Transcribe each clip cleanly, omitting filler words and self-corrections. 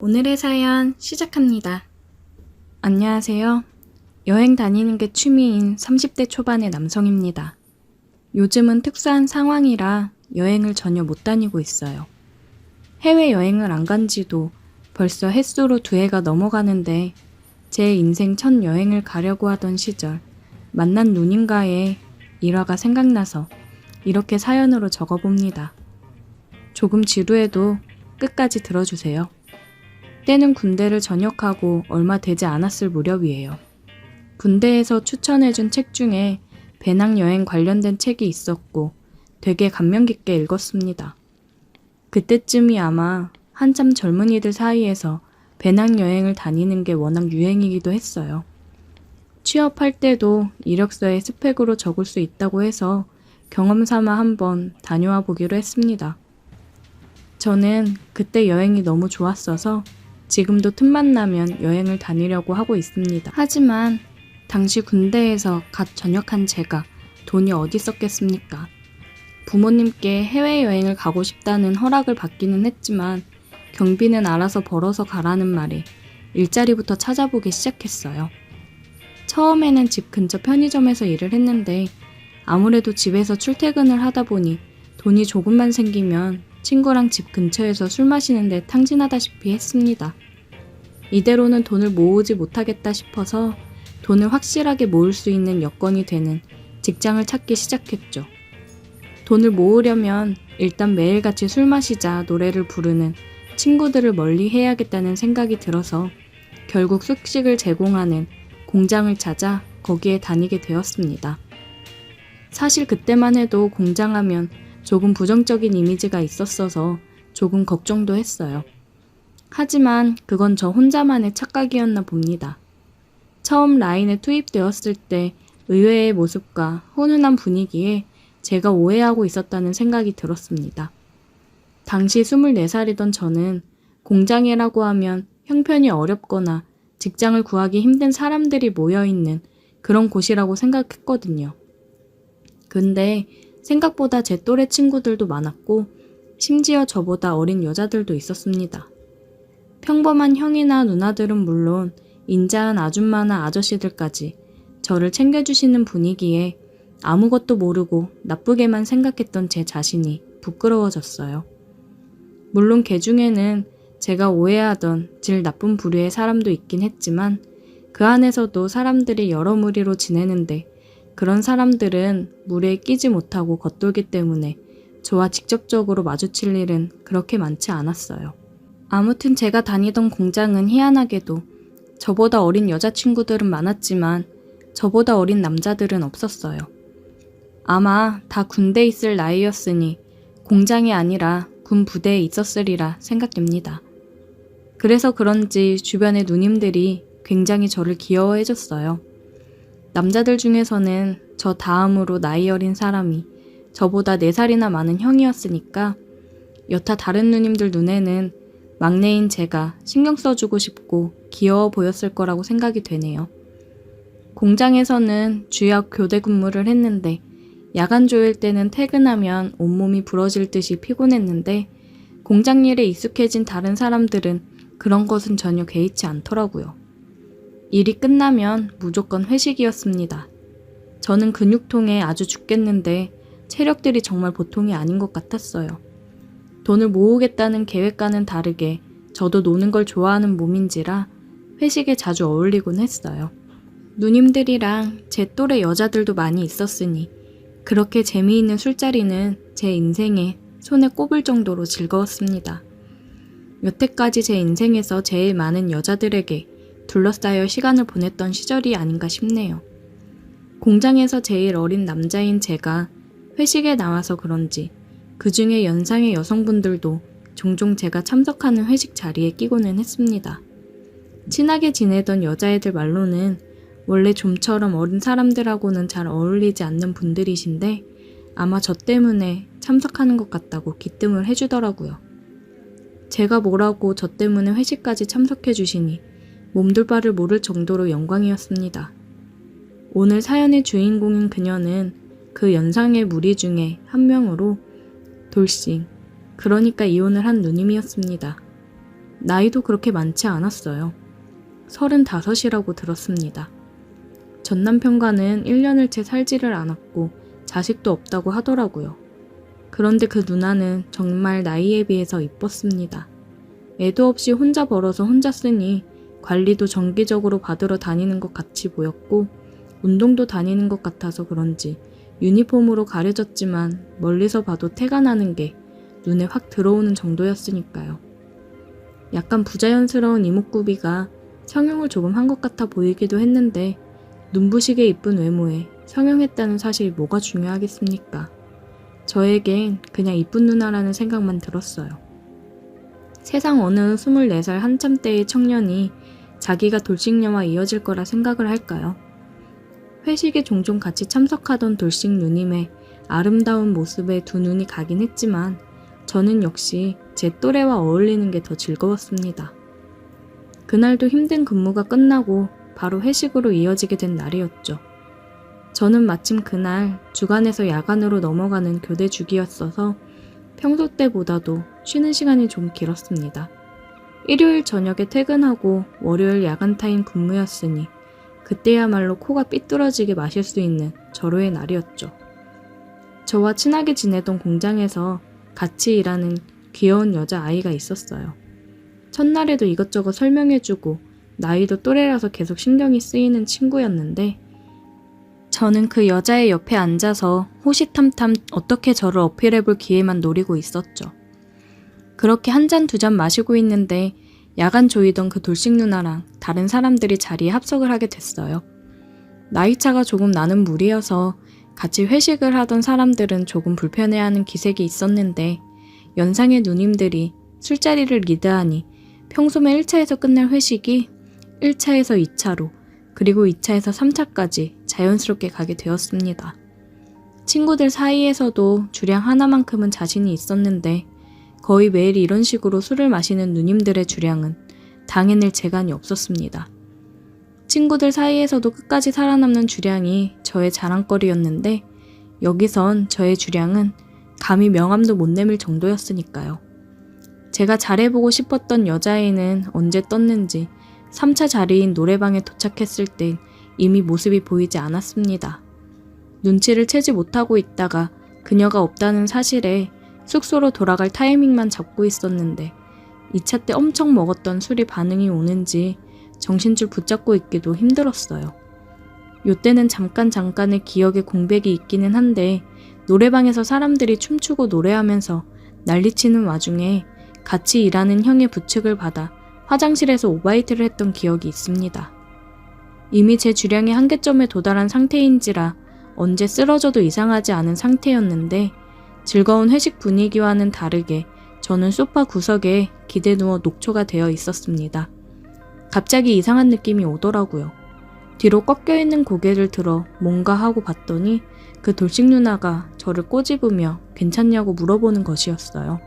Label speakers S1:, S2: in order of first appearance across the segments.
S1: 오늘의 사연 시작합니다. 안녕하세요. 여행 다니는 게 취미인 30대 초반의 남성입니다. 요즘은 특수한 상황이라 여행을 전혀 못 다니고 있어요. 해외여행을 안 간 지도 벌써 햇수로 2해가 넘어가는데 제 인생 첫 여행을 가려고 하던 시절 만난 누님과의 일화가 생각나서 이렇게 사연으로 적어봅니다. 조금 지루해도 끝까지 들어주세요. 때는 군대를 전역하고 얼마 되지 않았을 무렵이에요. 군대에서 추천해준 책 중에 배낭여행 관련된 책이 있었고 되게 감명 깊게 읽었습니다. 그때쯤이 아마 한참 젊은이들 사이에서 배낭여행을 다니는 게 워낙 유행이기도 했어요. 취업할 때도 이력서에 스펙으로 적을 수 있다고 해서 경험 삼아 한번 다녀와 보기로 했습니다. 저는 그때 여행이 너무 좋았어서 지금도 틈만 나면 여행을 다니려고 하고 있습니다. 하지만 당시 군대에서 갓 전역한 제가 돈이 어디 있었겠습니까? 부모님께 해외여행을 가고 싶다는 허락을 받기는 했지만 경비는 알아서 벌어서 가라는 말에 일자리부터 찾아보기 시작했어요. 처음에는 집 근처 편의점에서 일을 했는데 아무래도 집에서 출퇴근을 하다 보니 돈이 조금만 생기면 친구랑 집 근처에서 술 마시는 데 탕진하다시피 했습니다. 이대로는 돈을 모으지 못하겠다 싶어서 돈을 확실하게 모을 수 있는 여건이 되는 직장을 찾기 시작했죠. 돈을 모으려면 일단 매일같이 술 마시자 노래를 부르는 친구들을 멀리 해야겠다는 생각이 들어서 결국 숙식을 제공하는 공장을 찾아 거기에 다니게 되었습니다. 사실 그때만 해도 공장하면 조금 부정적인 이미지가 있었어서 조금 걱정도 했어요. 하지만 그건 저 혼자만의 착각이었나 봅니다. 처음 라인에 투입되었을 때 의외의 모습과 훈훈한 분위기에 제가 오해하고 있었다는 생각이 들었습니다. 당시 24살이던 저는 공장이라고 하면 형편이 어렵거나 직장을 구하기 힘든 사람들이 모여있는 그런 곳이라고 생각했거든요. 근데 생각보다 제 또래 친구들도 많았고 심지어 저보다 어린 여자들도 있었습니다. 평범한 형이나 누나들은 물론 인자한 아줌마나 아저씨들까지 저를 챙겨주시는 분위기에 아무것도 모르고 나쁘게만 생각했던 제 자신이 부끄러워졌어요. 물론 개 중에는 제가 오해하던 질 나쁜 부류의 사람도 있긴 했지만 그 안에서도 사람들이 여러 무리로 지내는데 그런 사람들은 무리에 끼지 못하고 겉돌기 때문에 저와 직접적으로 마주칠 일은 그렇게 많지 않았어요. 아무튼 제가 다니던 공장은 희한하게도 저보다 어린 여자친구들은 많았지만 저보다 어린 남자들은 없었어요. 아마 다 군대에 있을 나이였으니 공장이 아니라 군 부대에 있었으리라 생각됩니다. 그래서 그런지 주변의 누님들이 굉장히 저를 귀여워해줬어요. 남자들 중에서는 저 다음으로 나이 어린 사람이 저보다 4살이나 많은 형이었으니까 여타 다른 누님들 눈에는 막내인 제가 신경 써주고 싶고 귀여워 보였을 거라고 생각이 되네요. 공장에서는 주역 교대 근무를 했는데 야간 조일 때는 퇴근하면 온몸이 부러질 듯이 피곤했는데 공장 일에 익숙해진 다른 사람들은 그런 것은 전혀 개의치 않더라고요. 일이 끝나면 무조건 회식이었습니다. 저는 근육통에 아주 죽겠는데 체력들이 정말 보통이 아닌 것 같았어요. 돈을 모으겠다는 계획과는 다르게 저도 노는 걸 좋아하는 몸인지라 회식에 자주 어울리곤 했어요. 누님들이랑 제 또래 여자들도 많이 있었으니 그렇게 재미있는 술자리는 제 인생에 손에 꼽을 정도로 즐거웠습니다. 여태까지 제 인생에서 제일 많은 여자들에게 둘러싸여 시간을 보냈던 시절이 아닌가 싶네요. 공장에서 제일 어린 남자인 제가 회식에 나와서 그런지 그 중에 연상의 여성분들도 종종 제가 참석하는 회식 자리에 끼고는 했습니다. 친하게 지내던 여자애들 말로는 원래 좀처럼 어린 사람들하고는 잘 어울리지 않는 분들이신데 아마 저 때문에 참석하는 것 같다고 기뜸을 해주더라고요. 제가 뭐라고 저 때문에 회식까지 참석해 주시니 몸둘 바를 모를 정도로 영광이었습니다. 오늘 사연의 주인공인 그녀는 그 연상의 무리 중에 한 명으로 돌싱, 그러니까 이혼을 한 누님이었습니다. 나이도 그렇게 많지 않았어요. 35이라고 들었습니다. 전 남편과는 1년을 채 살지를 않았고 자식도 없다고 하더라고요. 그런데 그 누나는 정말 나이에 비해서 이뻤습니다. 애도 없이 혼자 벌어서 혼자 쓰니 관리도 정기적으로 받으러 다니는 것 같이 보였고 운동도 다니는 것 같아서 그런지 유니폼으로 가려졌지만 멀리서 봐도 태가 나는 게 눈에 확 들어오는 정도였으니까요. 약간 부자연스러운 이목구비가 성형을 조금 한 것 같아 보이기도 했는데 눈부시게 이쁜 외모에 성형했다는 사실이 뭐가 중요하겠습니까? 저에겐 그냥 이쁜 누나라는 생각만 들었어요. 세상 어느 24살 한참 때의 청년이 자기가 돌싱녀와 이어질 거라 생각을 할까요? 회식에 종종 같이 참석하던 돌싱 누님의 아름다운 모습에 두 눈이 가긴 했지만 저는 역시 제 또래와 어울리는 게 더 즐거웠습니다. 그날도 힘든 근무가 끝나고 바로 회식으로 이어지게 된 날이었죠. 저는 마침 그날 주간에서 야간으로 넘어가는 교대 주기였어서 평소 때보다도 쉬는 시간이 좀 길었습니다. 일요일 저녁에 퇴근하고 월요일 야간 타임 근무였으니 그때야말로 코가 삐뚤어지게 마실 수 있는 절호의 날이었죠. 저와 친하게 지내던 공장에서 같이 일하는 귀여운 여자아이가 있었어요. 첫날에도 이것저것 설명해주고 나이도 또래라서 계속 신경이 쓰이는 친구였는데 저는 그 여자의 옆에 앉아서 호시탐탐 어떻게 저를 어필해볼 기회만 노리고 있었죠. 그렇게 한 잔 두 잔 마시고 있는데 야간 조이던 그 돌싱 누나랑 다른 사람들이 자리에 합석을 하게 됐어요. 나이차가 조금 나는 무리여서 같이 회식을 하던 사람들은 조금 불편해하는 기색이 있었는데 연상의 누님들이 술자리를 리드하니 평소면 1차에서 끝날 회식이 1차에서 2차로 그리고 2차에서 3차까지 자연스럽게 가게 되었습니다. 친구들 사이에서도 주량 하나만큼은 자신이 있었는데 거의 매일 이런 식으로 술을 마시는 누님들의 주량은 당해낼 재간이 없었습니다. 친구들 사이에서도 끝까지 살아남는 주량이 저의 자랑거리였는데 여기선 저의 주량은 감히 명함도 못 내밀 정도였으니까요. 제가 잘해보고 싶었던 여자애는 언제 떴는지 3차 자리인 노래방에 도착했을 땐 이미 모습이 보이지 않았습니다. 눈치를 채지 못하고 있다가 그녀가 없다는 사실에 숙소로 돌아갈 타이밍만 잡고 있었는데 2차 때 엄청 먹었던 술이 반응이 오는지 정신줄 붙잡고 있기도 힘들었어요. 요때는 잠깐의 기억에 공백이 있기는 한데 노래방에서 사람들이 춤추고 노래하면서 난리치는 와중에 같이 일하는 형의 부축을 받아 화장실에서 오바이트를 했던 기억이 있습니다. 이미 제 주량의 한계점에 도달한 상태인지라 언제 쓰러져도 이상하지 않은 상태였는데 즐거운 회식 분위기와는 다르게 저는 소파 구석에 기대 누워 녹초가 되어 있었습니다. 갑자기 이상한 느낌이 오더라고요. 뒤로 꺾여있는 고개를 들어 뭔가 하고 봤더니 그 돌싱 누나가 저를 꼬집으며 괜찮냐고 물어보는 것이었어요.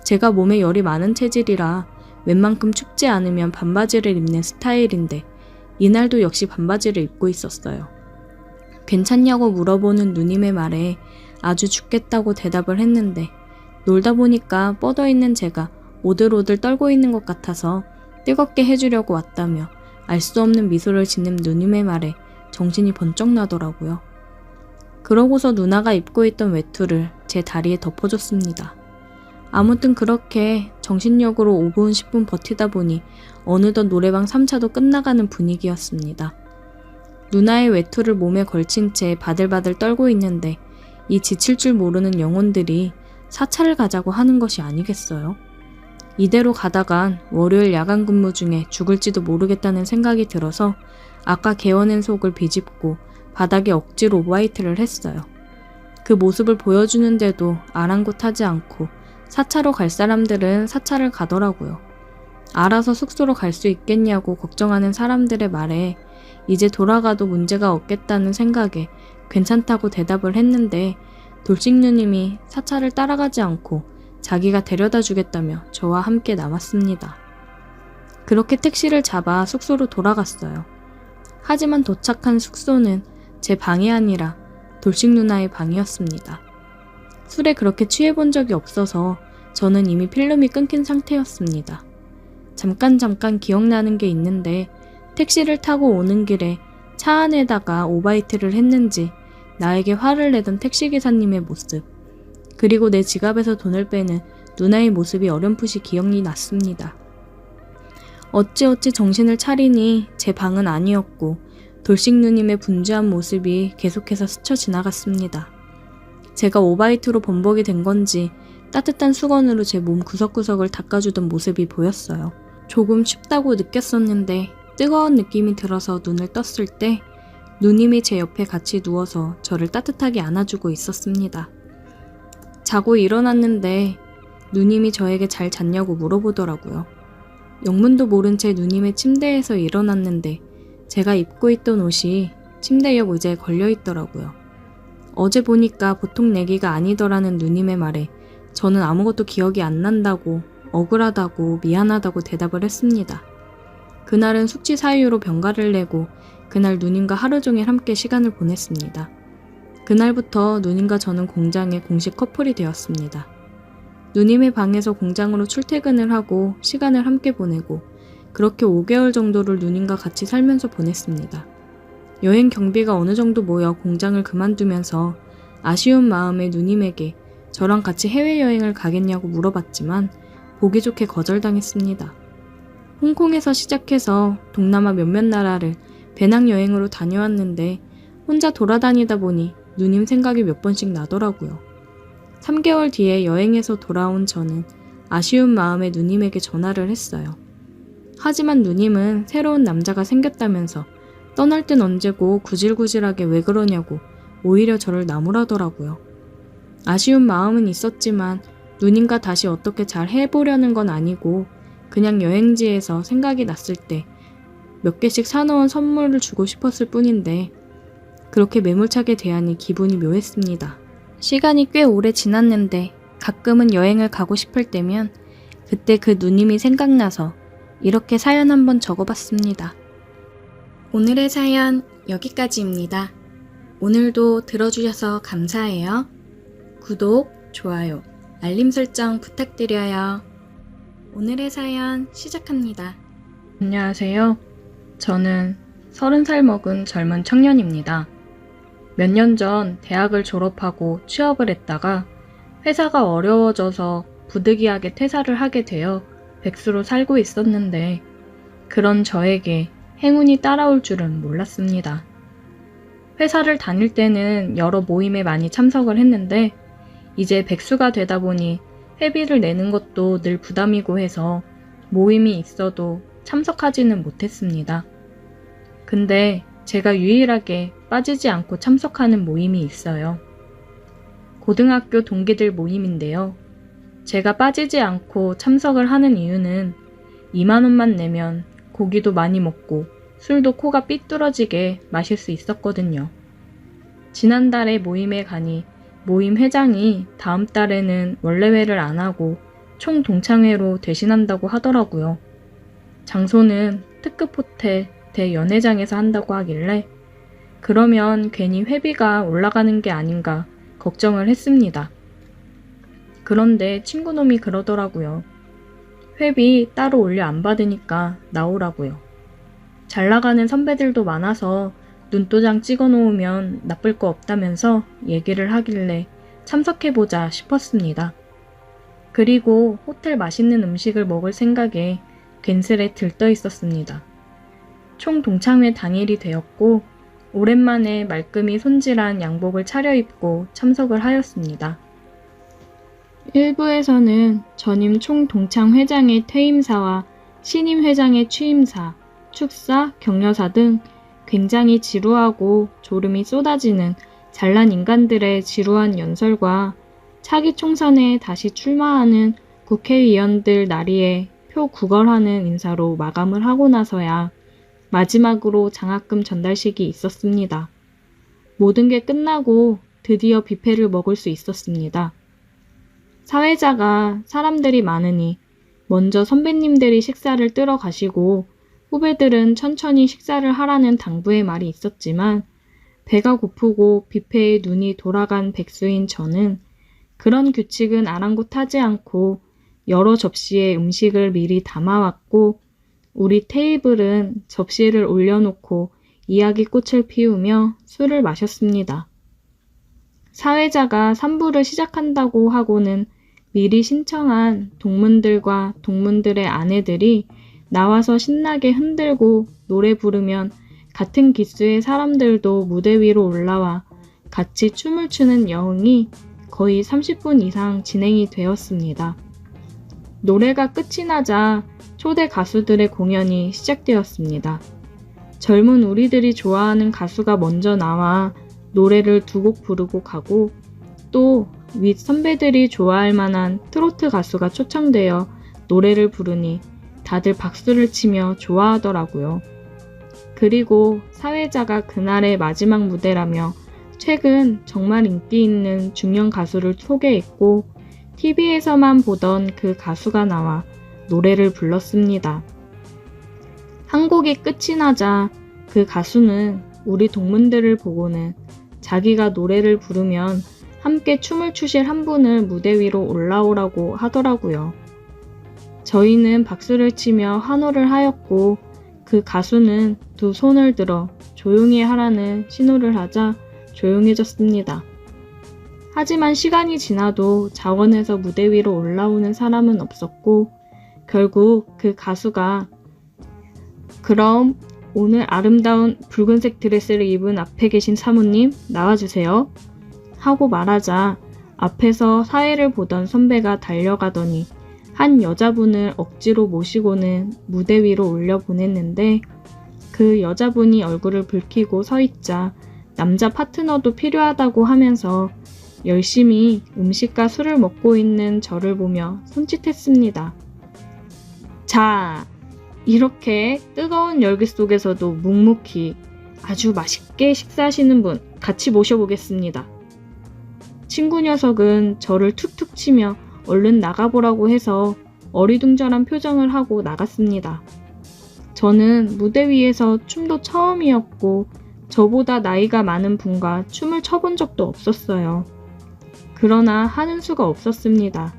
S1: 제가 몸에 열이 많은 체질이라 웬만큼 춥지 않으면 반바지를 입는 스타일인데 이날도 역시 반바지를 입고 있었어요. 괜찮냐고 물어보는 누님의 말에 아주 춥겠다고 대답을 했는데 놀다 보니까 뻗어있는 제가 오들오들 떨고 있는 것 같아서 뜨겁게 해주려고 왔다며 알 수 없는 미소를 짓는 누님의 말에 정신이 번쩍 나더라고요. 그러고서 누나가 입고 있던 외투를 제 다리에 덮어줬습니다. 아무튼 그렇게 정신력으로 5분 10분 버티다 보니 어느덧 노래방 3차도 끝나가는 분위기였습니다. 누나의 외투를 몸에 걸친 채 바들바들 떨고 있는데 이 지칠 줄 모르는 영혼들이 4차를 가자고 하는 것이 아니겠어요? 이대로 가다간 월요일 야간 근무 중에 죽을지도 모르겠다는 생각이 들어서 아까 개어낸 속을 비집고 바닥에 억지로 오바이트를 했어요. 그 모습을 보여주는데도 아랑곳하지 않고 4차로 갈 사람들은 4차를 가더라고요. 알아서 숙소로 갈 수 있겠냐고 걱정하는 사람들의 말에 이제 돌아가도 문제가 없겠다는 생각에 괜찮다고 대답을 했는데 돌싱 누님이 4차를 따라가지 않고 자기가 데려다 주겠다며 저와 함께 남았습니다. 그렇게 택시를 잡아 숙소로 돌아갔어요. 하지만 도착한 숙소는 제 방이 아니라 돌싱 누나의 방이었습니다. 술에 그렇게 취해본 적이 없어서 저는 이미 필름이 끊긴 상태였습니다. 잠깐 기억나는 게 있는데 택시를 타고 오는 길에 차 안에다가 오바이트를 했는지 나에게 화를 내던 택시기사님의 모습, 그리고 내 지갑에서 돈을 빼는 누나의 모습이 어렴풋이 기억이 났습니다. 어찌어찌 정신을 차리니 제 방은 아니었고 돌싱 누님의 분주한 모습이 계속해서 스쳐 지나갔습니다. 제가 오바이트로 번복이 된 건지 따뜻한 수건으로 제 몸 구석구석을 닦아주던 모습이 보였어요. 조금 춥다고 느꼈었는데 뜨거운 느낌이 들어서 눈을 떴을 때 누님이 제 옆에 같이 누워서 저를 따뜻하게 안아주고 있었습니다. 자고 일어났는데 누님이 저에게 잘 잤냐고 물어보더라고요. 영문도 모른 채 누님의 침대에서 일어났는데 제가 입고 있던 옷이 침대 옆 의자에 걸려 있더라고요. 어제 보니까 보통 내기가 아니더라는 누님의 말에 저는 아무것도 기억이 안 난다고, 억울하다고, 미안하다고 대답을 했습니다. 그날은 숙취 사유로 병가를 내고 그날 누님과 하루 종일 함께 시간을 보냈습니다. 그날부터 누님과 저는 공장의 공식 커플이 되었습니다. 누님의 방에서 공장으로 출퇴근을 하고 시간을 함께 보내고 그렇게 5개월 정도를 누님과 같이 살면서 보냈습니다. 여행 경비가 어느 정도 모여 공장을 그만두면서 아쉬운 마음에 누님에게 저랑 같이 해외여행을 가겠냐고 물어봤지만 보기 좋게 거절당했습니다. 홍콩에서 시작해서 동남아 몇몇 나라를 배낭여행으로 다녀왔는데 혼자 돌아다니다 보니 누님 생각이 몇 번씩 나더라고요. 3개월 뒤에 여행에서 돌아온 저는 아쉬운 마음에 누님에게 전화를 했어요. 하지만 누님은 새로운 남자가 생겼다면서 떠날 땐 언제고 구질구질하게 왜 그러냐고 오히려 저를 나무라더라고요. 아쉬운 마음은 있었지만 누님과 다시 어떻게 잘 해보려는 건 아니고 그냥 여행지에서 생각이 났을 때 몇 개씩 사놓은 선물을 주고 싶었을 뿐인데 그렇게 매몰차게 대하니 기분이 묘했습니다. 시간이 꽤 오래 지났는데 가끔은 여행을 가고 싶을 때면 그때 그 누님이 생각나서 이렇게 사연 한번 적어봤습니다. 오늘의 사연 여기까지입니다. 오늘도 들어주셔서 감사해요. 구독, 좋아요, 알림 설정 부탁드려요. 오늘의 사연 시작합니다. 안녕하세요. 저는 30살 먹은 젊은 청년입니다. 몇 년 전 대학을 졸업하고 취업을 했다가 회사가 어려워져서 부득이하게 퇴사를 하게 되어 백수로 살고 있었는데 그런 저에게 행운이 따라올 줄은 몰랐습니다. 회사를 다닐 때는 여러 모임에 많이 참석을 했는데 이제 백수가 되다 보니 회비를 내는 것도 늘 부담이고 해서 모임이 있어도 참석하지는 못했습니다. 근데 제가 유일하게 빠지지 않고 참석하는 모임이 있어요. 고등학교 동기들 모임인데요. 제가 빠지지 않고 참석을 하는 이유는 2만 원만 내면 고기도 많이 먹고 술도 코가 삐뚤어지게 마실 수 있었거든요. 지난달에 모임에 가니 모임 회장이 다음 달에는 원래회를 안 하고 총 동창회로 대신한다고 하더라고요. 장소는 특급 호텔 대연회장에서 한다고 하길래 그러면 괜히 회비가 올라가는 게 아닌가 걱정을 했습니다. 그런데 친구놈이 그러더라고요. 회비 따로 올려 안 받으니까 나오라고요. 잘 나가는 선배들도 많아서 눈도장 찍어 놓으면 나쁠 거 없다면서 얘기를 하길래 참석해보자 싶었습니다. 그리고 호텔 맛있는 음식을 먹을 생각에 괜스레 들떠 있었습니다. 총 동창회 당일이 되었고 오랜만에 말끔히 손질한 양복을 차려입고 참석을 하였습니다. 1부에서는 전임 총 동창 회장의 퇴임사와 신임 회장의 취임사, 축사, 격려사 등 굉장히 지루하고 졸음이 쏟아지는 잘난 인간들의 지루한 연설과 차기 총선에 다시 출마하는 국회의원들 나리에 표 구걸하는 인사로 마감을 하고 나서야 마지막으로 장학금 전달식이 있었습니다. 모든 게 끝나고 드디어 뷔페를 먹을 수 있었습니다. 사회자가 사람들이 많으니 먼저 선배님들이 식사를 뜨러 가시고 후배들은 천천히 식사를 하라는 당부의 말이 있었지만 배가 고프고 뷔페에 눈이 돌아간 백수인 저는 그런 규칙은 아랑곳하지 않고 여러 접시에 음식을 미리 담아왔고 우리 테이블은 접시를 올려놓고 이야기꽃을 피우며 술을 마셨습니다. 사회자가 3부를 시작한다고 하고는 미리 신청한 동문들과 동문들의 아내들이 나와서 신나게 흔들고 노래 부르면 같은 기수의 사람들도 무대 위로 올라와 같이 춤을 추는 여흥이 거의 30분 이상 진행이 되었습니다. 노래가 끝이 나자 초대 가수들의 공연이 시작되었습니다. 젊은 우리들이 좋아하는 가수가 먼저 나와 노래를 2곡 부르고 가고 또 윗 선배들이 좋아할 만한 트로트 가수가 초청되어 노래를 부르니 다들 박수를 치며 좋아하더라고요. 그리고 사회자가 그날의 마지막 무대라며 최근 정말 인기 있는 중년 가수를 소개했고 TV에서만 보던 그 가수가 나와 노래를 불렀습니다. 한 곡이 끝이 나자 그 가수는 우리 동문들을 보고는 자기가 노래를 부르면 함께 춤을 추실 한 분을 무대 위로 올라오라고 하더라고요. 저희는 박수를 치며 환호를 하였고 그 가수는 2 손을 들어 조용히 하라는 신호를 하자 조용해졌습니다. 하지만 시간이 지나도 자원에서 무대 위로 올라오는 사람은 없었고 결국 그 가수가 그럼 오늘 아름다운 붉은색 드레스를 입은 앞에 계신 사모님 나와주세요 하고 말하자 앞에서 사회를 보던 선배가 달려가더니 한 여자분을 억지로 모시고는 무대 위로 올려보냈는데 그 여자분이 얼굴을 붉히고 서 있자 남자 파트너도 필요하다고 하면서 열심히 음식과 술을 먹고 있는 저를 보며 손짓했습니다. 자, 이렇게 뜨거운 열기 속에서도 묵묵히 아주 맛있게 식사하시는 분 같이 모셔보겠습니다. 친구 녀석은 저를 툭툭 치며 얼른 나가보라고 해서 어리둥절한 표정을 하고 나갔습니다. 저는 무대 위에서 춤도 처음이었고 저보다 나이가 많은 분과 춤을 춰본 적도 없었어요. 그러나 하는 수가 없었습니다.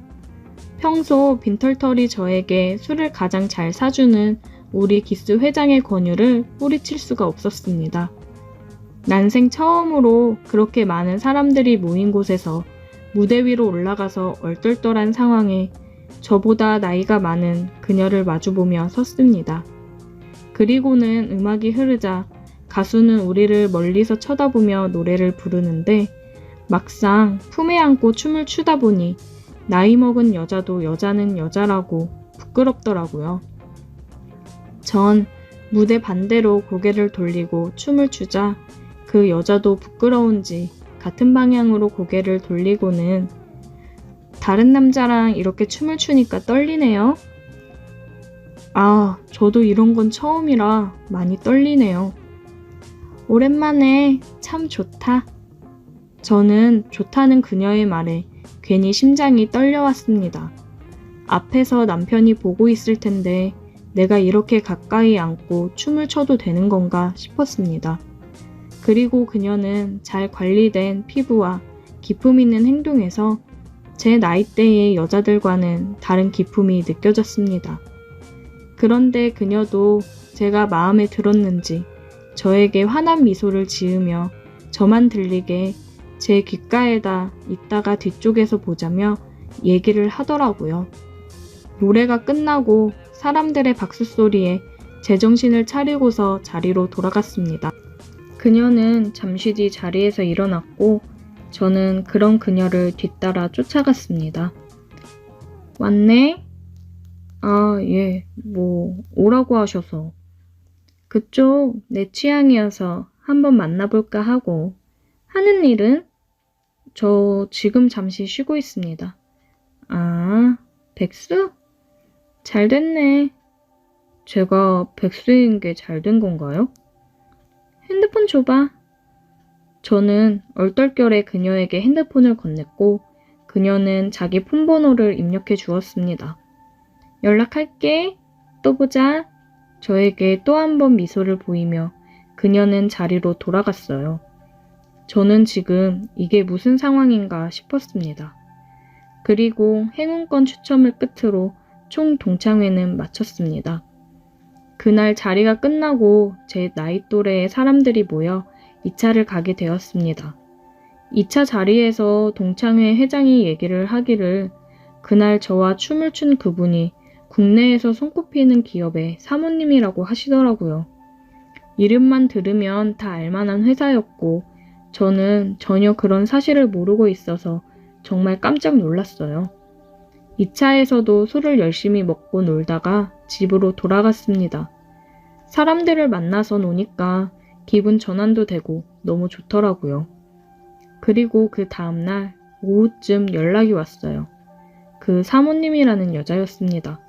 S1: 평소 빈털터리 저에게 술을 가장 잘 사주는 우리 기수 회장의 권유를 뿌리칠 수가 없었습니다. 난생 처음으로 그렇게 많은 사람들이 모인 곳에서 무대 위로 올라가서 얼떨떨한 상황에 저보다 나이가 많은 그녀를 마주보며 섰습니다. 그리고는 음악이 흐르자 가수는 우리를 멀리서 쳐다보며 노래를 부르는데 막상 품에 안고 춤을 추다 보니 나이 먹은 여자도 여자는 여자라고 부끄럽더라고요. 전 무대 반대로 고개를 돌리고 춤을 추자 그 여자도 부끄러운지 같은 방향으로 고개를 돌리고는 다른 남자랑 이렇게 춤을 추니까 떨리네요. 아, 저도 이런 건 처음이라 많이 떨리네요. 오랜만에 참 좋다. 저는 좋다는 그녀의 말에 괜히 심장이 떨려왔습니다. 앞에서 남편이 보고 있을 텐데 내가 이렇게 가까이 앉고 춤을 춰도 되는 건가 싶었습니다. 그리고 그녀는 잘 관리된 피부와 기품 있는 행동에서 제 나이대의 여자들과는 다른 기품이 느껴졌습니다. 그런데 그녀도 제가 마음에 들었는지 저에게 환한 미소를 지으며 저만 들리게 제 귓가에다 이따가 뒤쪽에서 보자며 얘기를 하더라고요. 노래가 끝나고 사람들의 박수 소리에 제정신을 차리고서 자리로 돌아갔습니다. 그녀는 잠시 뒤 자리에서 일어났고 저는 그런 그녀를 뒤따라 쫓아갔습니다. 왔네? 아, 예, 오라고 하셔서. 그쪽 내 취향이어서 한번 만나볼까 하고. 하는 일은? 저 지금 잠시 쉬고 있습니다. 아, 백수? 잘 됐네. 제가 백수인 게 잘 된 건가요? 핸드폰 줘봐. 저는 얼떨결에 그녀에게 핸드폰을 건넸고 그녀는 자기 폰번호를 입력해 주었습니다. 연락할게. 또 보자. 저에게 또 한 번 미소를 보이며 그녀는 자리로 돌아갔어요. 저는 지금 이게 무슨 상황인가 싶었습니다. 그리고 행운권 추첨을 끝으로 총 동창회는 마쳤습니다. 그날 자리가 끝나고 제 나이 또래의 사람들이 모여 2차를 가게 되었습니다. 2차 자리에서 동창회 회장이 얘기를 하기를 그날 저와 춤을 춘 그분이 국내에서 손꼽히는 기업의 사모님이라고 하시더라고요. 이름만 들으면 다 알만한 회사였고 저는 전혀 그런 사실을 모르고 있어서 정말 깜짝 놀랐어요. 2차에서도 술을 열심히 먹고 놀다가 집으로 돌아갔습니다. 사람들을 만나서 노니까 기분 전환도 되고 너무 좋더라고요. 그리고 그 다음날 오후쯤 연락이 왔어요. 그 사모님이라는 여자였습니다.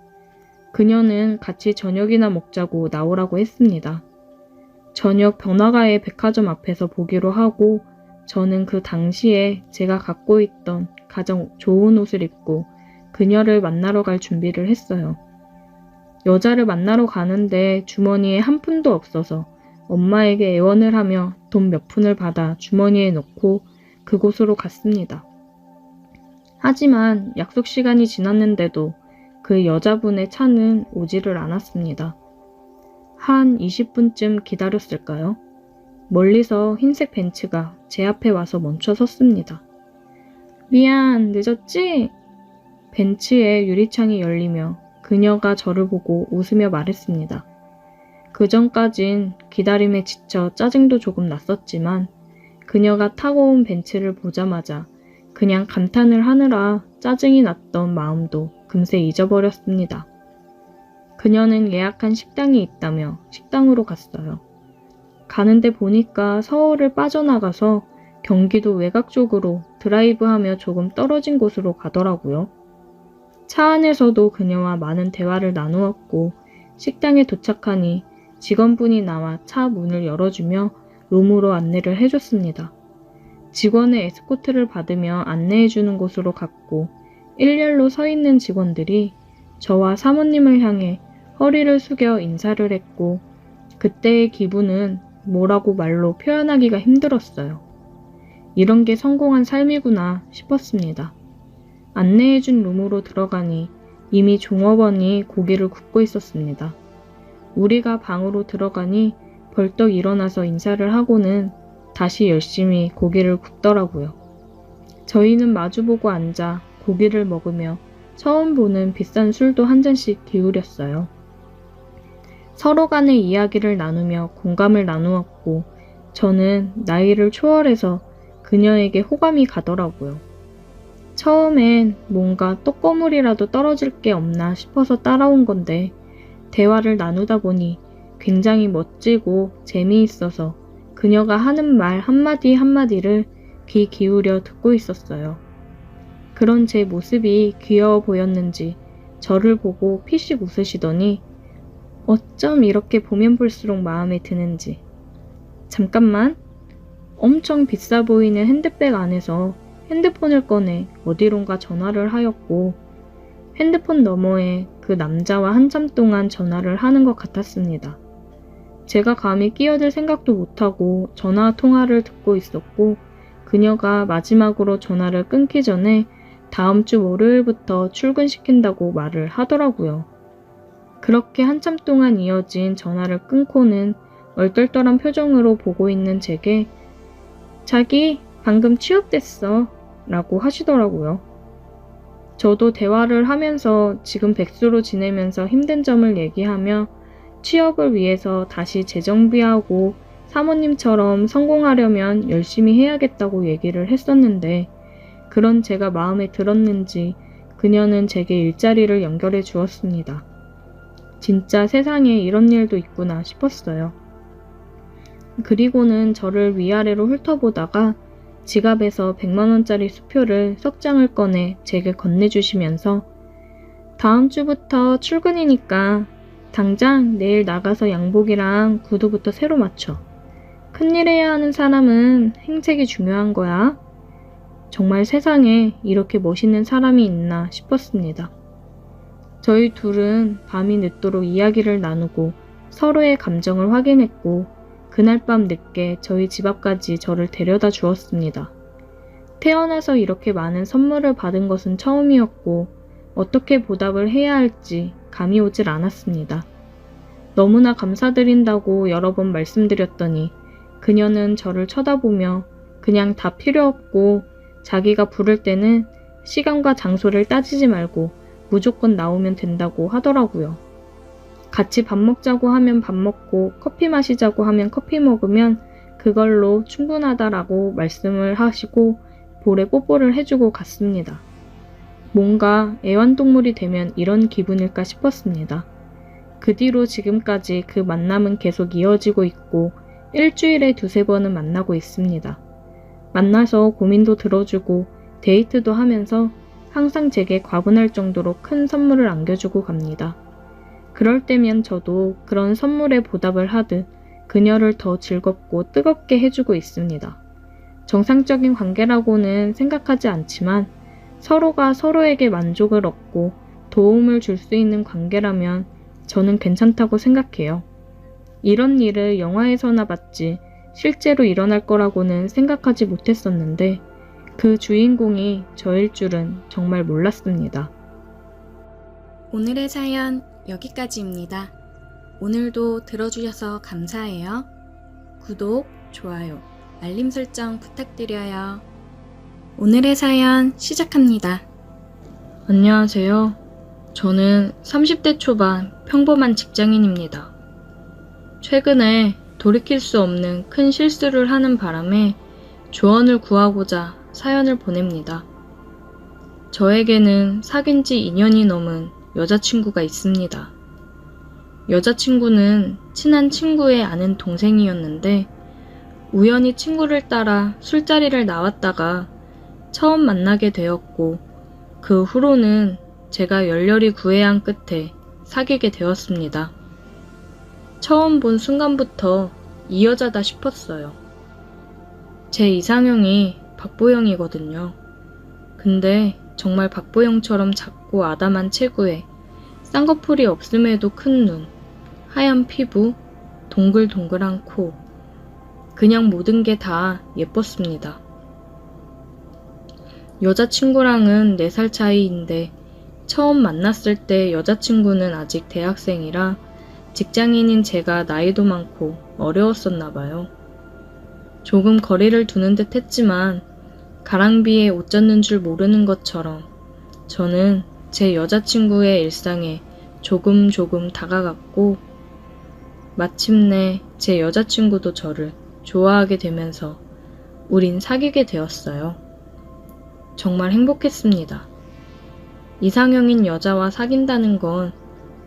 S1: 그녀는 같이 저녁이나 먹자고 나오라고 했습니다. 저녁 번화가의 백화점 앞에서 보기로 하고 저는 그 당시에 제가 갖고 있던 가장 좋은 옷을 입고 그녀를 만나러 갈 준비를 했어요. 여자를 만나러 가는데 주머니에 한 푼도 없어서 엄마에게 애원을 하며 돈 몇 푼을 받아 주머니에 넣고 그곳으로 갔습니다. 하지만 약속 시간이 지났는데도 그 여자분의 차는 오지를 않았습니다. 한 20분쯤 기다렸을까요? 멀리서 흰색 벤츠가 제 앞에 와서 멈춰 섰습니다. 미안, 늦었지? 벤츠의 유리창이 열리며 그녀가 저를 보고 웃으며 말했습니다. 그전까진 기다림에 지쳐 짜증도 조금 났었지만 그녀가 타고 온 벤츠를 보자마자 그냥 감탄을 하느라 짜증이 났던 마음도 금세 잊어버렸습니다. 그녀는 예약한 식당이 있다며 식당으로 갔어요. 가는데 보니까 서울을 빠져나가서 경기도 외곽 쪽으로 드라이브하며 조금 떨어진 곳으로 가더라고요. 차 안에서도 그녀와 많은 대화를 나누었고 식당에 도착하니 직원분이 나와 차 문을 열어주며 룸으로 안내를 해줬습니다. 직원의 에스코트를 받으며 안내해주는 곳으로 갔고 일렬로 서 있는 직원들이 저와 사모님을 향해 허리를 숙여 인사를 했고 그때의 기분은 뭐라고 말로 표현하기가 힘들었어요. 이런 게 성공한 삶이구나 싶었습니다. 안내해준 룸으로 들어가니 이미 종업원이 고기를 굽고 있었습니다. 우리가 방으로 들어가니 벌떡 일어나서 인사를 하고는 다시 열심히 고기를 굽더라고요. 저희는 마주보고 앉아 고기를 먹으며 처음 보는 비싼 술도 한 잔씩 기울였어요. 서로 간의 이야기를 나누며 공감을 나누었고 저는 나이를 초월해서 그녀에게 호감이 가더라고요. 처음엔 뭔가 떡고물이라도 떨어질 게 없나 싶어서 따라온 건데 대화를 나누다 보니 굉장히 멋지고 재미있어서 그녀가 하는 말 한마디 한마디를 귀 기울여 듣고 있었어요. 그런 제 모습이 귀여워 보였는지 저를 보고 피식 웃으시더니 어쩜 이렇게 보면 볼수록 마음에 드는지. 잠깐만. 엄청 비싸 보이는 핸드백 안에서 핸드폰을 꺼내 어디론가 전화를 하였고 핸드폰 너머에 그 남자와 한참 동안 전화를 하는 것 같았습니다. 제가 감히 끼어들 생각도 못하고 전화 통화를 듣고 있었고 그녀가 마지막으로 전화를 끊기 전에 다음 주 월요일부터 출근시킨다고 말을 하더라고요. 그렇게 한참 동안 이어진 전화를 끊고는 얼떨떨한 표정으로 보고 있는 제게 자기 방금 취업됐어 라고 하시더라고요. 저도 대화를 하면서 지금 백수로 지내면서 힘든 점을 얘기하며 취업을 위해서 다시 재정비하고 사모님처럼 성공하려면 열심히 해야겠다고 얘기를 했었는데 그런 제가 마음에 들었는지 그녀는 제게 일자리를 연결해 주었습니다. 진짜 세상에 이런 일도 있구나 싶었어요. 그리고는 저를 위아래로 훑어보다가 지갑에서 100만원짜리 수표를 석 장을 꺼내 제게 건네주시면서 다음 주부터 출근이니까 당장 내일 나가서 양복이랑 구두부터 새로 맞춰. 큰일 해야 하는 사람은 행색이 중요한 거야. 정말 세상에 이렇게 멋있는 사람이 있나 싶었습니다. 저희 둘은 밤이 늦도록 이야기를 나누고 서로의 감정을 확인했고 그날 밤 늦게 저희 집 앞까지 저를 데려다 주었습니다. 태어나서 이렇게 많은 선물을 받은 것은 처음이었고 어떻게 보답을 해야 할지 감이 오질 않았습니다. 너무나 감사드린다고 여러 번 말씀드렸더니 그녀는 저를 쳐다보며 그냥 다 필요 없고 자기가 부를 때는 시간과 장소를 따지지 말고 무조건 나오면 된다고 하더라고요. 같이 밥 먹자고 하면 밥 먹고 커피 마시자고 하면 커피 먹으면 그걸로 충분하다라고 말씀을 하시고 볼에 뽀뽀를 해주고 갔습니다. 뭔가 애완동물이 되면 이런 기분일까 싶었습니다. 그 뒤로 지금까지 그 만남은 계속 이어지고 있고 일주일에 2-3번은 만나고 있습니다. 만나서 고민도 들어주고 데이트도 하면서 항상 제게 과분할 정도로 큰 선물을 안겨주고 갑니다. 그럴 때면 저도 그런 선물에 보답을 하듯 그녀를 더 즐겁고 뜨겁게 해주고 있습니다. 정상적인 관계라고는 생각하지 않지만 서로가 서로에게 만족을 얻고 도움을 줄 수 있는 관계라면 저는 괜찮다고 생각해요. 이런 일을 영화에서나 봤지 실제로 일어날 거라고는 생각하지 못했었는데 그 주인공이 저일 줄은 정말 몰랐습니다. 오늘의 사연 여기까지입니다. 오늘도 들어주셔서 감사해요. 구독, 좋아요, 알림 설정 부탁드려요. 오늘의 사연 시작합니다. 안녕하세요. 저는 30대 초반 평범한 직장인입니다. 최근에 돌이킬 수 없는 큰 실수를 하는 바람에 조언을 구하고자 사연을 보냅니다. 저에게는 사귄 지 2년이 넘은 여자친구가 있습니다. 여자친구는 친한 친구의 아는 동생이었는데 우연히 친구를 따라 술자리를 나왔다가 처음 만나게 되었고 그 후로는 제가 열렬히 구애한 끝에 사귀게 되었습니다. 처음 본 순간부터 이 여자다 싶었어요. 제 이상형이 박보영이거든요. 근데 정말 박보영처럼 작고 아담한 체구에 쌍꺼풀이 없음에도 큰 눈, 하얀 피부, 동글동글한 코, 그냥 모든 게 다 예뻤습니다. 여자친구랑은 4살 차이인데 처음 만났을 때 여자친구는 아직 대학생이라 직장인인 제가 나이도 많고 어려웠었나 봐요. 조금 거리를 두는 듯 했지만 가랑비에 옷 젖는 줄 모르는 것처럼 저는 제 여자친구의 일상에 조금 다가갔고 마침내 제 여자친구도 저를 좋아하게 되면서 우린 사귀게 되었어요. 정말 행복했습니다. 이상형인 여자와 사귄다는 건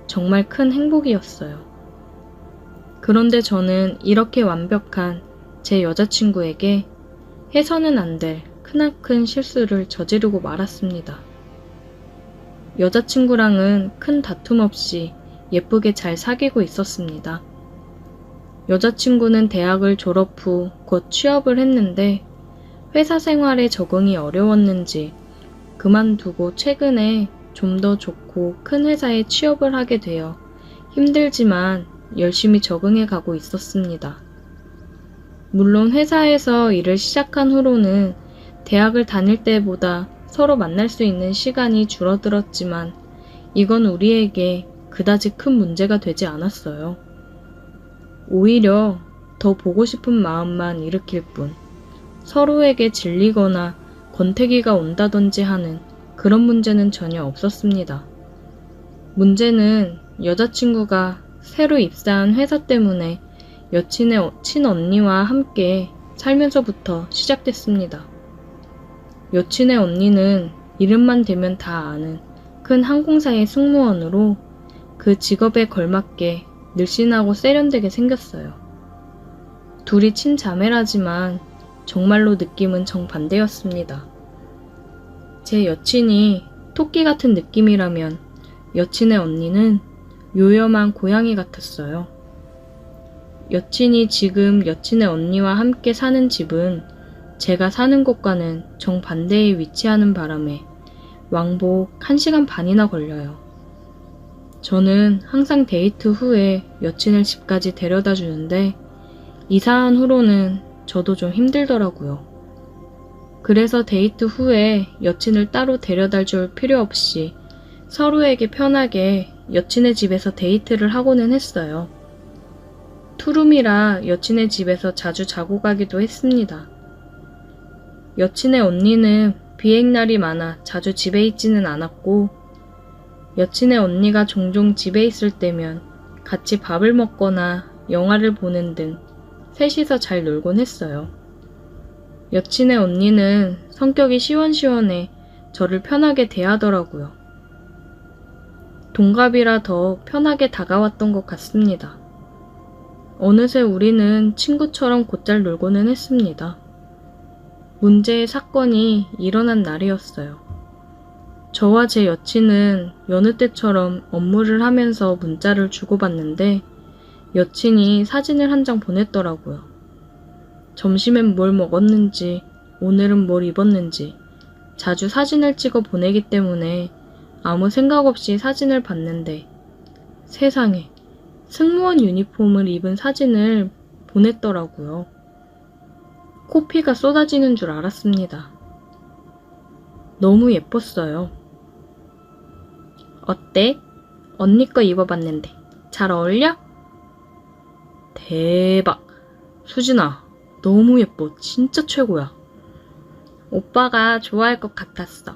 S1: 정말 큰 행복이었어요. 그런데 저는 이렇게 완벽한 제 여자친구에게 해서는 안 될 크나큰 실수를 저지르고 말았습니다. 여자친구랑은 큰 다툼 없이 예쁘게 잘 사귀고 있었습니다. 여자친구는 대학을 졸업 후 곧 취업을 했는데 회사 생활에 적응이 어려웠는지 그만두고 최근에 좀 더 좋고 큰 회사에 취업을 하게 되어 힘들지만 열심히 적응해 가고 있었습니다. 물론 회사에서 일을 시작한 후로는 대학을 다닐 때보다 서로 만날 수 있는 시간이 줄어들었지만 이건 우리에게 그다지 큰 문제가 되지 않았어요. 오히려 더 보고 싶은 마음만 일으킬 뿐 서로에게 질리거나 권태기가 온다든지 하는 그런 문제는 전혀 없었습니다. 문제는 여자친구가 새로 입사한 회사 때문에 여친의 친언니와 함께 살면서부터 시작됐습니다. 여친의 언니는 이름만 대면 다 아는 큰 항공사의 승무원으로 그 직업에 걸맞게 늘씬하고 세련되게 생겼어요. 둘이 친자매라지만 정말로 느낌은 정반대였습니다. 제 여친이 토끼 같은 느낌이라면 여친의 언니는 요염한 고양이 같았어요. 여친이 지금 여친의 언니와 함께 사는 집은 제가 사는 곳과는 정반대에 위치하는 바람에 왕복 1시간 반이나 걸려요. 저는 항상 데이트 후에 여친을 집까지 데려다 주는데 이사한 후로는 저도 좀 힘들더라고요. 그래서 데이트 후에 여친을 따로 데려다 줄 필요 없이 서로에게 편하게 여친의 집에서 데이트를 하고는 했어요. 투룸이라 여친의 집에서 자주 자고 가기도 했습니다. 여친의 언니는 비행날이 많아 자주 집에 있지는 않았고, 여친의 언니가 종종 집에 있을 때면 같이 밥을 먹거나 영화를 보는 등 셋이서 잘 놀곤 했어요. 여친의 언니는 성격이 시원시원해 저를 편하게 대하더라고요. 동갑이라 더 편하게 다가왔던 것 같습니다. 어느새 우리는 친구처럼 곧잘 놀고는 했습니다. 문제의 사건이 일어난 날이었어요. 저와 제 여친은 여느 때처럼 업무를 하면서 문자를 주고받는데 여친이 사진을 한 장 보냈더라고요. 점심엔 뭘 먹었는지, 오늘은 뭘 입었는지 자주 사진을 찍어 보내기 때문에 아무 생각 없이 사진을 봤는데 세상에 승무원 유니폼을 입은 사진을 보냈더라고요. 코피가 쏟아지는 줄 알았습니다. 너무 예뻤어요. 어때? 언니 거 입어봤는데 잘 어울려? 대박! 수진아, 너무 예뻐. 진짜 최고야. 오빠가 좋아할 것 같았어.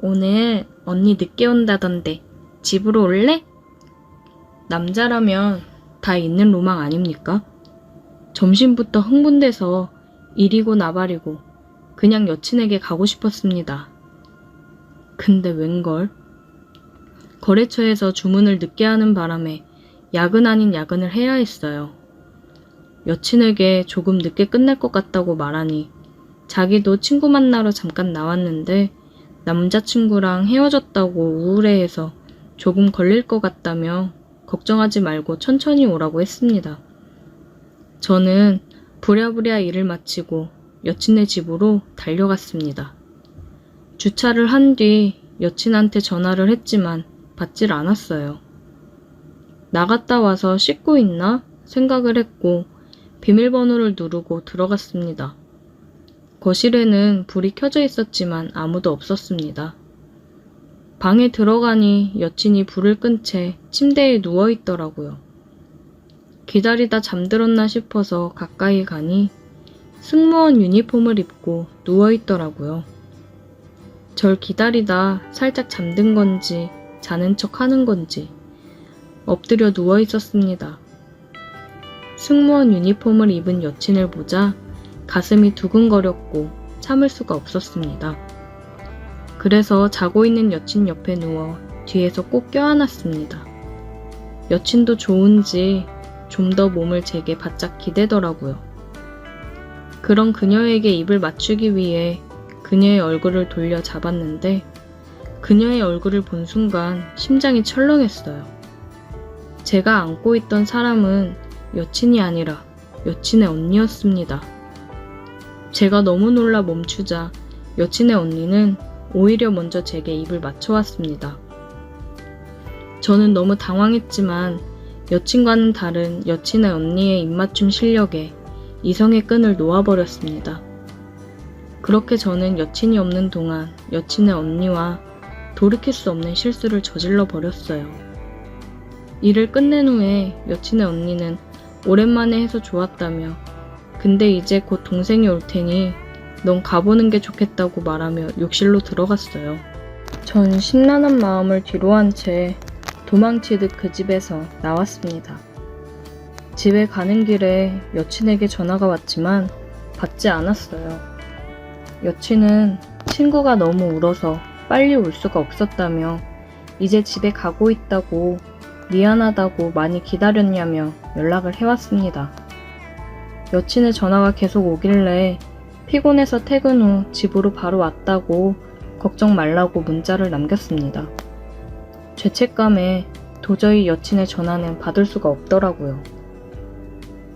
S1: 오늘 언니 늦게 온다던데 집으로 올래? 남자라면 다 있는 로망 아닙니까? 점심부터 흥분돼서 이리고 나발이고 그냥 여친에게 가고 싶었습니다. 근데 웬걸? 거래처에서 주문을 늦게 하는 바람에 야근 아닌 야근을 해야 했어요. 여친에게 조금 늦게 끝날 것 같다고 말하니 자기도 친구 만나러 잠깐 나왔는데 남자친구랑 헤어졌다고 우울해해서 조금 걸릴 것 같다며 걱정하지 말고 천천히 오라고 했습니다. 저는 부랴부랴 일을 마치고 여친네 집으로 달려갔습니다. 주차를 한 뒤 여친한테 전화를 했지만 받질 않았어요. 나갔다 와서 씻고 있나 생각을 했고 비밀번호를 누르고 들어갔습니다. 거실에는 불이 켜져 있었지만 아무도 없었습니다. 방에 들어가니 여친이 불을 끈 채 침대에 누워 있더라고요. 기다리다 잠들었나 싶어서 가까이 가니 승무원 유니폼을 입고 누워 있더라고요. 절 기다리다 살짝 잠든 건지 자는 척 하는 건지 엎드려 누워 있었습니다. 승무원 유니폼을 입은 여친을 보자 가슴이 두근거렸고 참을 수가 없었습니다. 그래서 자고 있는 여친 옆에 누워 뒤에서 꼭 껴안았습니다. 여친도 좋은지 좀 더 몸을 제게 바짝 기대더라고요. 그런 그녀에게 입을 맞추기 위해 그녀의 얼굴을 돌려 잡았는데 그녀의 얼굴을 본 순간 심장이 철렁했어요. 제가 안고 있던 사람은 여친이 아니라 여친의 언니였습니다. 제가 너무 놀라 멈추자 여친의 언니는 오히려 먼저 제게 입을 맞춰왔습니다. 저는 너무 당황했지만 여친과는 다른 여친의 언니의 입맞춤 실력에 이성의 끈을 놓아버렸습니다. 그렇게 저는 여친이 없는 동안 여친의 언니와 돌이킬 수 없는 실수를 저질러 버렸어요. 일을 끝낸 후에 여친의 언니는 오랜만에 해서 좋았다며 근데 이제 곧 동생이 올 테니 넌 가보는 게 좋겠다고 말하며 욕실로 들어갔어요. 전 심란한 마음을 뒤로한 채 도망치듯 그 집에서 나왔습니다. 집에 가는 길에 여친에게 전화가 왔지만 받지 않았어요. 여친은 친구가 너무 울어서 빨리 올 수가 없었다며 이제 집에 가고 있다고 미안하다고 많이 기다렸냐며 연락을 해왔습니다. 여친의 전화가 계속 오길래 피곤해서 퇴근 후 집으로 바로 왔다고 걱정 말라고 문자를 남겼습니다. 죄책감에 도저히 여친의 전화는 받을 수가 없더라고요.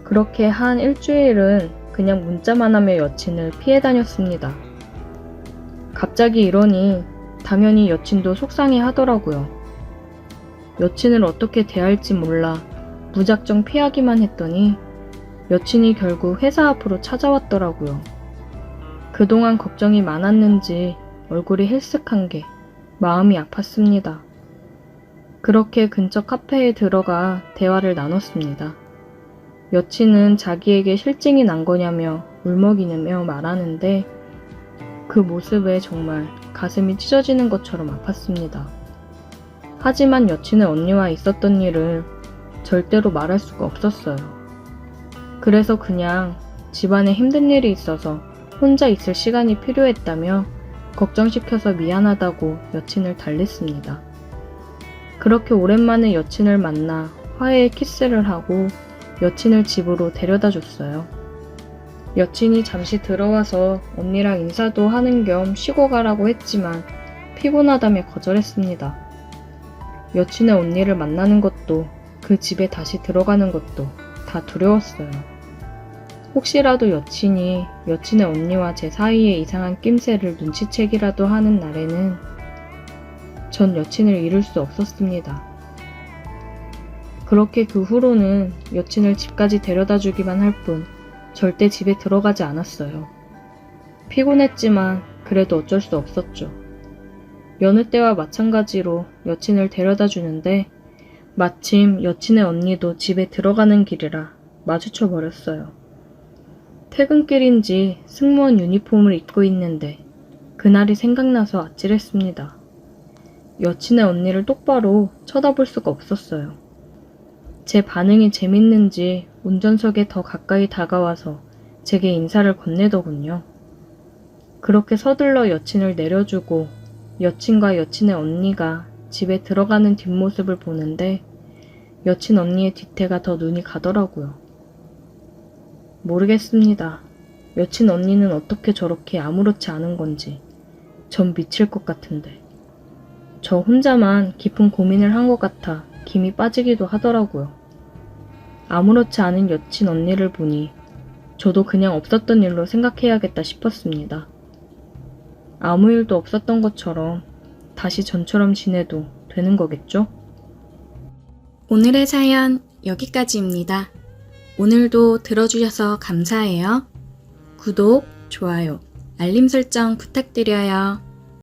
S1: 그렇게 한 일주일은 그냥 문자만 하며 여친을 피해 다녔습니다. 갑자기 이러니 당연히 여친도 속상해 하더라고요. 여친을 어떻게 대할지 몰라 무작정 피하기만 했더니 여친이 결국 회사 앞으로 찾아왔더라고요. 그동안 걱정이 많았는지 얼굴이 헬쓱한 게 마음이 아팠습니다. 그렇게 근처 카페에 들어가 대화를 나눴습니다. 여친은 자기에게 실증이 난 거냐며 울먹이며 말하는데 그 모습에 정말 가슴이 찢어지는 것처럼 아팠습니다. 하지만 여친의 언니와 있었던 일을 절대로 말할 수가 없었어요. 그래서 그냥 집안에 힘든 일이 있어서 혼자 있을 시간이 필요했다며 걱정시켜서 미안하다고 여친을 달랬습니다. 그렇게 오랜만에 여친을 만나 화해의 키스를 하고 여친을 집으로 데려다 줬어요. 여친이 잠시 들어와서 언니랑 인사도 하는 겸 쉬고 가라고 했지만 피곤하다며 거절했습니다. 여친의 언니를 만나는 것도 그 집에 다시 들어가는 것도 다 두려웠어요. 혹시라도 여친이 여친의 언니와 제 사이에 이상한 낌새를 눈치채기라도 하는 날에는 전 여친을 잃을 수 없었습니다. 그렇게 그 후로는 여친을 집까지 데려다 주기만 할 뿐 절대 집에 들어가지 않았어요. 피곤했지만 그래도 어쩔 수 없었죠. 여느 때와 마찬가지로 여친을 데려다 주는데 마침 여친의 언니도 집에 들어가는 길이라 마주쳐 버렸어요. 퇴근길인지 승무원 유니폼을 입고 있는데 그날이 생각나서 아찔했습니다. 여친의 언니를 똑바로 쳐다볼 수가 없었어요. 제 반응이 재밌는지 운전석에 더 가까이 다가와서 제게 인사를 건네더군요. 그렇게 서둘러 여친을 내려주고 여친과 여친의 언니가 집에 들어가는 뒷모습을 보는데 여친 언니의 뒤태가 더 눈이 가더라고요. 모르겠습니다. 여친 언니는 어떻게 저렇게 아무렇지 않은 건지 전 미칠 것 같은데. 저 혼자만 깊은 고민을 한 것 같아 김이 빠지기도 하더라고요. 아무렇지 않은 여친 언니를 보니 저도 그냥 없었던 일로 생각해야겠다 싶었습니다. 아무 일도 없었던 것처럼 다시 전처럼 지내도 되는 거겠죠? 오늘의 사연 여기까지입니다. 오늘도 들어주셔서 감사해요. 구독, 좋아요, 알림 설정 부탁드려요.